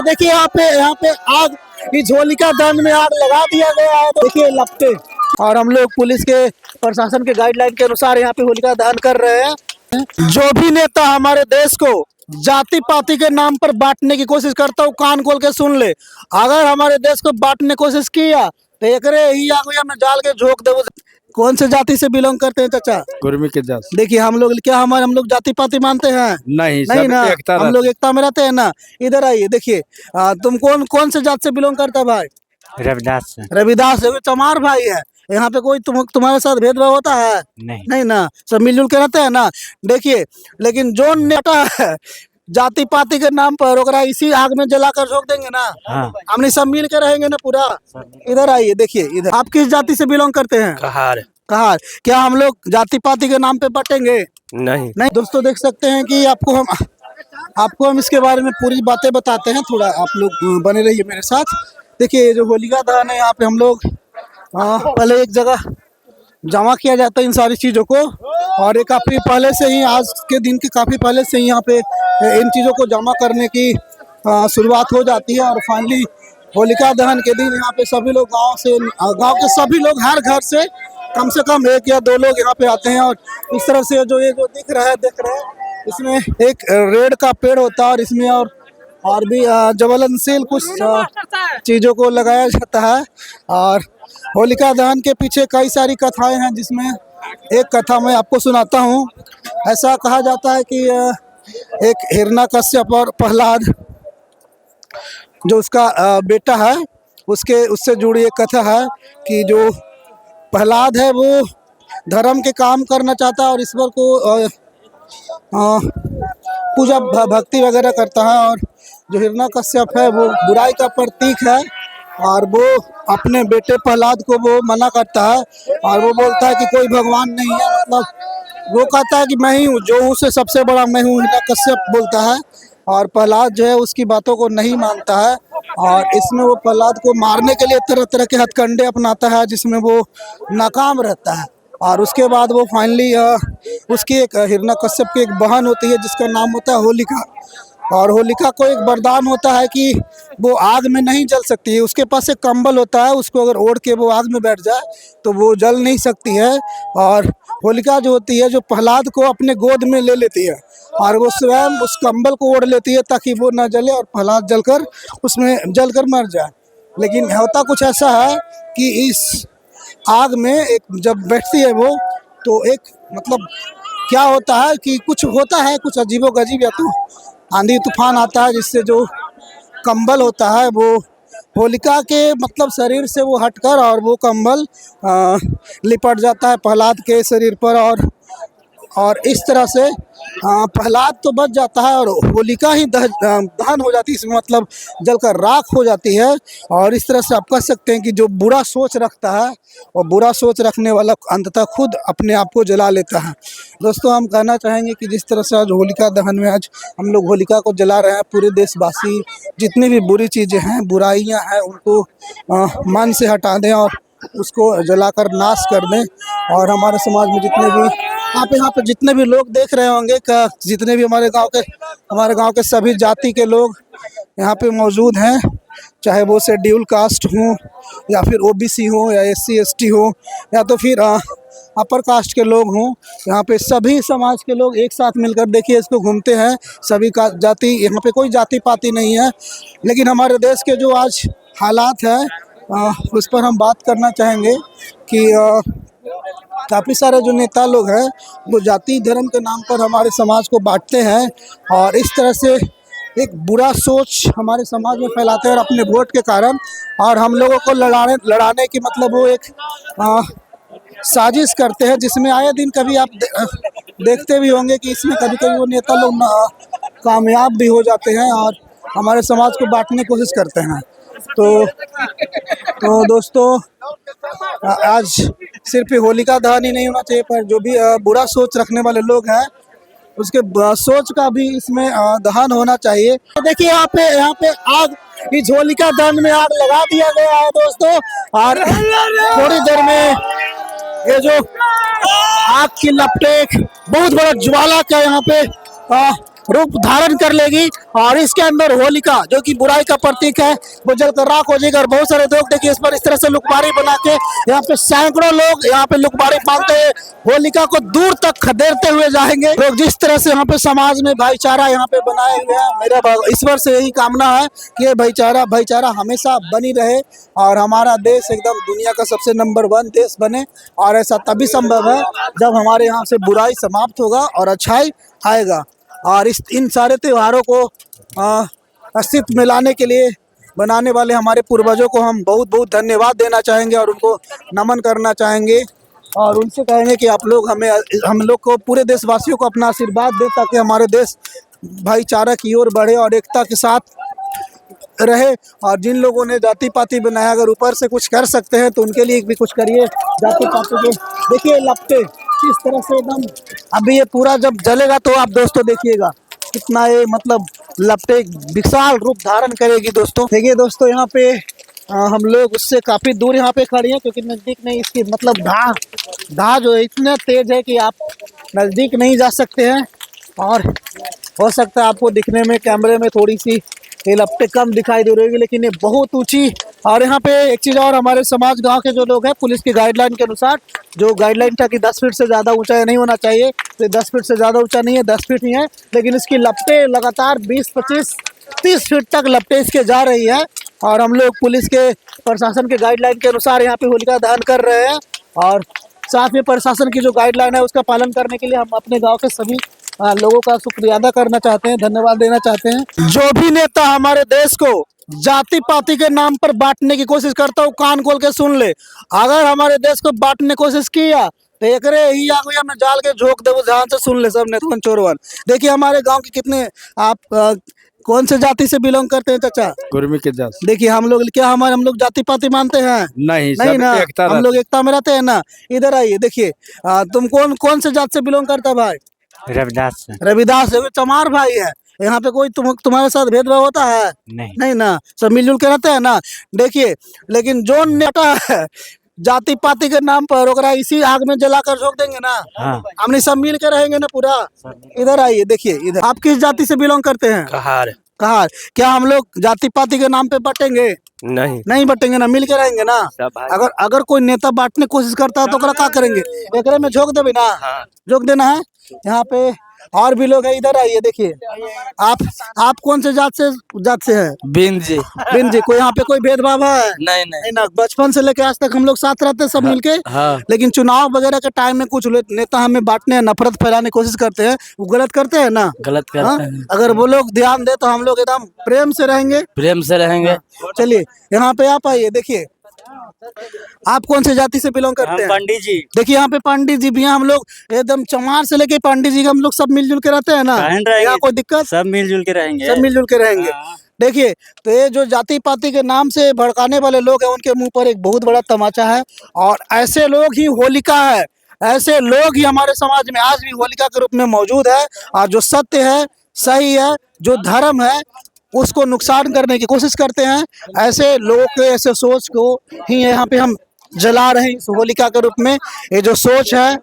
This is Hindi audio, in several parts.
देखिए यहाँ पे आग, इस होलिका दहन में आग लगा दिया गया है। देखिए लपटे, और हम लोग पुलिस के प्रशासन के गाइडलाइन के अनुसार यहाँ पे होलिका दहन कर रहे हैं। जो भी नेता हमारे देश को जाति पाति के नाम पर बांटने की कोशिश करता हूँ, कान खोल के सुन ले। अगर हमारे देश को बांटने की कोशिश किया तो एकरे ही आगे में डाल के झोंक दे। कौन से जाति से बिलोंग करते हैं चाचा? कुर्मी के जात। देखिए हम लोग क्या हम लोग जाति पाति मानते हैं? नहीं नहीं ना, हम लोग रहते। एकता में रहते हैं ना। इधर आइए, देखिए तुम कौन से जात से बिलोंग करता है भाई? रविदास से। रविदास से। चमार भाई है। यहाँ पे कोई तुम्हारे साथ भेदभाव होता है? नहीं ना, सब मिलजुल के रहते हैं ना। देखिए, लेकिन जो नेता है जाति पाति के नाम पर, ओकरा इसी आग में जलाकर झोंक देंगे ना। हाँ। हमने सब मिल के रहेंगे ना पूरा। इधर आइए, देखिए इधर। आप किस जाति से बिलोंग करते हैं? कहार। कहार। क्या हम लोग जाति पाति के नाम पे बटेंगे? नहीं। दोस्तों देख सकते हैं कि आपको हम इसके बारे में पूरी बातें बताते हैं। थोड़ा आप लोग बने रहिए मेरे साथ। देखिए जो होलिका दहन है, यहाँ पे हम लोग पहले एक जगह जमा किया जाता है इन सारी चीज़ों को, और ये काफ़ी पहले से ही, आज के दिन के काफ़ी पहले से ही यहाँ पे इन चीज़ों को जमा करने की शुरुआत हो जाती है। और फाइनली होलिका दहन के दिन यहाँ पे सभी लोग गांव के सभी लोग, हर घर से कम 1 या 2 लोग यहाँ पे आते हैं। और इस तरफ से जो देख रहे हैं इसमें एक रेड का पेड़ होता है, और इसमें और भी ज्वलनशील कुछ चीज़ों को लगाया जाता है। और होलिका दहन के पीछे कई सारी कथाएं हैं, जिसमें एक कथा मैं आपको सुनाता हूँ। ऐसा कहा जाता है कि एक हिरण्यकश्यप और प्रहलाद, जो उसका बेटा है, उससे जुड़ी एक कथा है कि जो प्रहलाद है वो धर्म के काम करना चाहता है और ईश्वर को पूजा भक्ति वगैरह करता है। और जो हिरण्यकश्यप है वो बुराई का प्रतीक है, और वो अपने बेटे प्रहलाद को वो मना करता है। और वो बोलता है कि कोई भगवान नहीं है, मतलब वो कहता है कि मैं ही हूँ, जो हूँ से सबसे बड़ा मैं हूँ, हिरण्यकश्यप बोलता है। और प्रहलाद जो है उसकी बातों को नहीं मानता है, और इसमें वो प्रहलाद को मारने के लिए तरह तरह के हथकंडे अपनाता है, जिसमें वो नाकाम रहता है। और उसके बाद वो फाइनली उसकी एक हिरण्यकश्यप की एक बहन होती है जिसका नाम होता है होलिका। और होलिका को एक वरदान होता है कि वो आग में नहीं जल सकती है। उसके पास एक कंबल होता है, उसको अगर ओढ़ के वो आग में बैठ जाए तो वो जल नहीं सकती है। और होलिका जो होती है, जो प्रहलाद को अपने गोद में ले लेती है, और वो स्वयं उस कंबल को ओढ़ लेती है ताकि वो ना जले और प्रहलाद जलकर मर जाए। लेकिन होता कुछ ऐसा है कि इस आग में एक जब बैठती है वो, तो एक मतलब क्या होता है कि कुछ होता है, कुछ अजीबोगरीब, या तो आंधी तूफान आता है, जिससे जो कंबल होता है वो होलिका के मतलब शरीर से वो हटकर, और वो कंबल लिपट जाता है प्रहलाद के शरीर पर। और इस तरह से प्रहलाद तो बच जाता है, और होलिका ही दहन हो जाती है, इसमें मतलब जलकर राख हो जाती है। और इस तरह से आप कह सकते हैं कि जो बुरा सोच रखता है, और बुरा सोच रखने वाला अंततः खुद अपने आप को जला लेता है। दोस्तों हम कहना चाहेंगे कि जिस तरह से आज होलिका दहन में आज हम लोग होलिका को जला रहे हैं, पूरे देशवासी जितनी भी बुरी चीज़ें हैं, बुराइयाँ हैं, उनको मन से हटा दें और उसको जलाकर नाश कर दें। और हमारे समाज में जितने भी आप यहाँ पे जितने भी लोग देख रहे होंगे, जितने भी हमारे गांव के सभी जाति के लोग यहाँ पे मौजूद हैं, चाहे वो शेड्यूल कास्ट हो, या फिर ओबीसी हो, या SC ST हो, या तो फिर अपर कास्ट के लोग हों। यहाँ पे सभी समाज के लोग एक साथ मिलकर देखिए इसको घूमते हैं। सभी का जाति, यहाँ पे कोई जाति पाति नहीं है। लेकिन हमारे देश के जो आज हालात हैं उस पर हम बात करना चाहेंगे कि काफ़ी सारे जो नेता लोग हैं वो जाति धर्म के नाम पर हमारे समाज को बांटते हैं, और इस तरह से एक बुरा सोच हमारे समाज में फैलाते हैं, और अपने वोट के कारण और हम लोगों को लड़ाने की मतलब वो एक साजिश करते हैं, जिसमें आए दिन कभी आप देखते भी होंगे कि इसमें कभी कभी वो नेता लोग कामयाब भी हो जाते हैं और हमारे समाज को बांटने की कोशिश करते हैं। तो दोस्तों आज सिर्फ होलिका दहन ही नहीं होना चाहिए, पर जो भी बुरा सोच रखने वाले लोग हैं उसके सोच का भी इसमें दहन होना चाहिए। देखिए यहाँ पे आग, इस होलिका दहन में आग लगा दिया गया है दोस्तों। और थोड़ी देर में ये जो आग की लपटें बहुत बड़ा ज्वाला का यहाँ पे रूप धारण कर लेगी और इसके अंदर होलिका जो कि बुराई का प्रतीक है वो जलकर राख हो जाएगा। और बहुत सारे लोग देखिए इस पर इस तरह से लुकबारी बना के यहाँ पे सैकड़ों लोग यहाँ पे लुकबारी मांगते हुए होलिका को दूर तक खदेड़ते हुए जाएंगे। लोग जिस तरह से यहाँ पे समाज में भाईचारा यहाँ पे बनाए हुए हैं, मेरा ईश्वर से यही कामना है कि ये भाईचारा हमेशा बनी रहे और हमारा देश एकदम दुनिया का सबसे नंबर 1 देश बने। और ऐसा तभी संभव है जब हमारे यहाँ से बुराई समाप्त होगा और अच्छाई आएगा। और इन सारे त्योहारों को अस्तित्व में लाने के लिए बनाने वाले हमारे पूर्वजों को हम बहुत बहुत धन्यवाद देना चाहेंगे और उनको नमन करना चाहेंगे और उनसे कहेंगे कि आप लोग हम लोग को पूरे देशवासियों को अपना आशीर्वाद दें ताकि हमारे देश भाईचारा की ओर बढ़े और एकता के साथ रहे। और जिन लोगों ने जाति पाति बनाया, अगर ऊपर से कुछ कर सकते हैं तो उनके लिए भी कुछ करिए। जाति पाति के देखिए लपटे किस तरह से एकदम, अभी ये पूरा जब जलेगा तो आप दोस्तों देखिएगा कितना ये मतलब लपटे विशाल रूप धारण करेगी। दोस्तों देखिए दोस्तों यहाँ पे हम लोग उससे काफी दूर यहाँ पे खड़े हैं क्योंकि नजदीक नहीं, इसकी मतलब धा जो इतना तेज है कि आप नजदीक नहीं जा सकते हैं। और हो सकता है आपको दिखने में कैमरे में थोड़ी सी ये लपटे कम दिखाई दे रही होगी, लेकिन ये बहुत ऊंची। और यहाँ पे एक चीज़ और, हमारे समाज गांव के जो लोग हैं पुलिस की गाइडलाइन के अनुसार जो गाइडलाइन था कि 10 फीट से ज़्यादा ऊंचा नहीं होना चाहिए, तो 10 फीट से ज़्यादा ऊंचा नहीं है, 10 फीट ही है, लेकिन इसकी लपटे लगातार 20, 25, 30 फीट तक लपटे इसके जा रही है। और हम लोग पुलिस के प्रशासन के गाइडलाइन के अनुसार यहाँ पे होलिका दहन कर रहे हैं और साथ में प्रशासन की जो गाइडलाइन है उसका पालन करने के लिए हम अपने गाँव के सभी लोगों का शुक्रिया अदा करना चाहते हैं, धन्यवाद देना चाहते हैं। जो भी नेता हमारे देश को जाति पाति के नाम पर बांटने की कोशिश करता हूँ कान खोल के सुन ले। अगर हमारे देश को बांटने की कोशिश किया तो एकरे ही आगे में डाल के झोंक दे, ध्यान से सुन ले सब नेतवन चोरवन। देखिए हमारे गांव के कितने आप कौन से जाति से बिलोंग करते हैं चाचा? कुर्मी के जात। देखिए हम लोग क्या हम लोग जाति पाति मानते हैं? नहीं ना, हम लोग एकता में रहते हैं ना। इधर आइए देखिए, तुम कौन से जात से बिलोंग करता है भाई? रविदास। रविदास चमार भाई है। यहाँ पे कोई तुम्हारे साथ भेदभाव होता है? नहीं ना, सब मिलजुल के रहते हैं ना। देखिए लेकिन जो नेता है जाति पाति के नाम पर ओकरा इसी आग में जलाकर झोंक देंगे ना। हाँ। हमने सब मिल के रहेंगे ना पूरा। इधर आइए देखिए, इधर आप किस जाति से बिलोंग करते हैं? कहार। कहार। क्या हम लोग जाति पाति के नाम पे बटेंगे? नहीं बटेंगे ना, मिल के रहेंगे ना। अगर कोई नेता बांटने की कोशिश करता है तो ओकरा क्या करेंगे? एकरे में झोंक देवे ना। झोंक देना है। यहाँ पे और भी लोग हैं, इधर आइए देखिए। आप कौन से जात से हैं? बिंद जी। कोई यहाँ पे कोई भेदभाव है? नहीं ना, बचपन से लेके आज तक हम लोग साथ रहते हैं सब मिलके। हाँ। लेकिन चुनाव वगैरह के टाइम में कुछ नेता हमें बांटने नफरत फैलाने की कोशिश करते हैं, वो गलत करते हैं ना। गलत करते हैं। अगर वो लोग ध्यान दे तो हम लोग एकदम प्रेम से रहेंगे। चलिए यहाँ पे आप आइए देखिए, आप कौन से जाति से बिलोंग करते हैं? पंडित जी। देखिए यहाँ पे पंडित जी भी हैं। हम लोग एकदम चमार से लेके पंडित जी हम लोग सब मिलजुल के रहते हैं ना। यहाँ कोई दिक्कत? सब मिलजुल के रहेंगे। देखिए तो ये जो जाति पाति के नाम से भड़काने वाले लोग हैं उनके मुंह पर एक बहुत बड़ा तमाचा है। और ऐसे लोग ही होलिका है, ऐसे लोग ही हमारे समाज में आज भी होलिका के रूप में मौजूद है। और जो सत्य है, सही है, जो धर्म है उसको नुकसान करने की कोशिश करते हैं। ऐसे लोगों के ऐसे सोच को ही यहाँ पे हम जला रहे हैं इस होलिका के रूप में। ये जो सोच है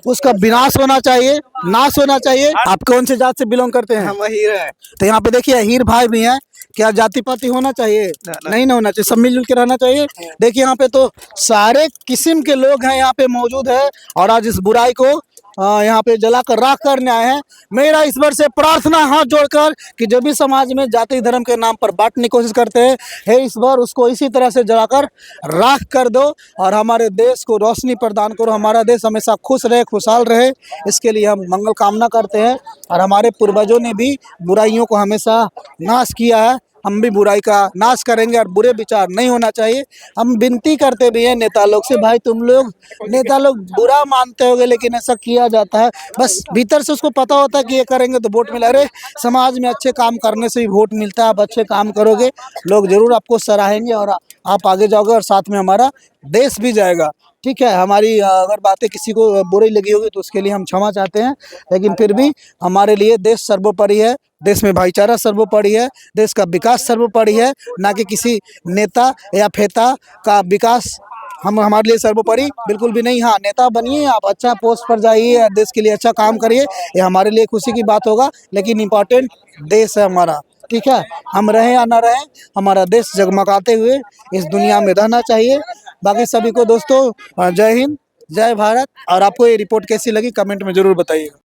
उसका विनाश होना चाहिए, नाश होना चाहिए। आप कौन से जात से बिलोंग करते हैं? हम हीर है। तो यहाँ पे देखिए हीर भाई भी हैं। क्या जाति पाति होना चाहिए? नहीं ना होना चाहिए, सब मिलजुल के रहना चाहिए। देखिए यहाँ पे तो सारे किस्म के लोग हैं यहाँ पे मौजूद है और आज इस बुराई को यहाँ पे जलाकर राख करने आए हैं। मेरा ईश्वर से प्रार्थना हाथ जोड़कर कि जो भी समाज में जाति धर्म के नाम पर बांटने की कोशिश करते हैं, हे ईश्वर उसको इसी तरह से जलाकर राख कर दो और हमारे देश को रोशनी प्रदान करो। हमारा देश हमेशा खुश रहे, खुशहाल रहे, इसके लिए हम मंगल कामना करते हैं। और हमारे पूर्वजों ने भी बुराइयों को हमेशा नाश किया है, हम भी बुराई का नाश करेंगे और बुरे विचार नहीं होना चाहिए। हम विनती करते भी हैं नेता लोग से, भाई तुम लोग नेता लोग बुरा मानते होगे लेकिन ऐसा किया जाता है, बस भीतर से उसको पता होता है कि ये करेंगे तो वोट मिला। अरे समाज में अच्छे काम करने से भी वोट मिलता है। आप अच्छे काम करोगे लोग जरूर आपको सराहेंगे और आप आगे जाओगे और साथ में हमारा देश भी जाएगा। ठीक है, हमारी अगर बातें किसी को बुरी लगी होगी तो उसके लिए हम क्षमा चाहते हैं, लेकिन फिर भी हमारे लिए देश सर्वोपरि है, देश में भाईचारा सर्वोपरि है, देश का विकास सर्वोपरि है, ना कि किसी नेता या फेता का विकास हम हमारे लिए सर्वोपरि बिल्कुल भी नहीं। हाँ, नेता बनिए आप, अच्छा पोस्ट पर जाइए और देश के लिए अच्छा काम करिए, ये हमारे लिए खुशी की बात होगा, लेकिन इम्पोर्टेंट देश है हमारा। ठीक है, हम रहें या ना रहें, हमारा देश जगमगाते हुए इस दुनिया में रहना चाहिए। बाकी सभी को दोस्तों जय हिंद, जय भारत। और आपको ये रिपोर्ट कैसी लगी कमेंट में ज़रूर बताइएगा।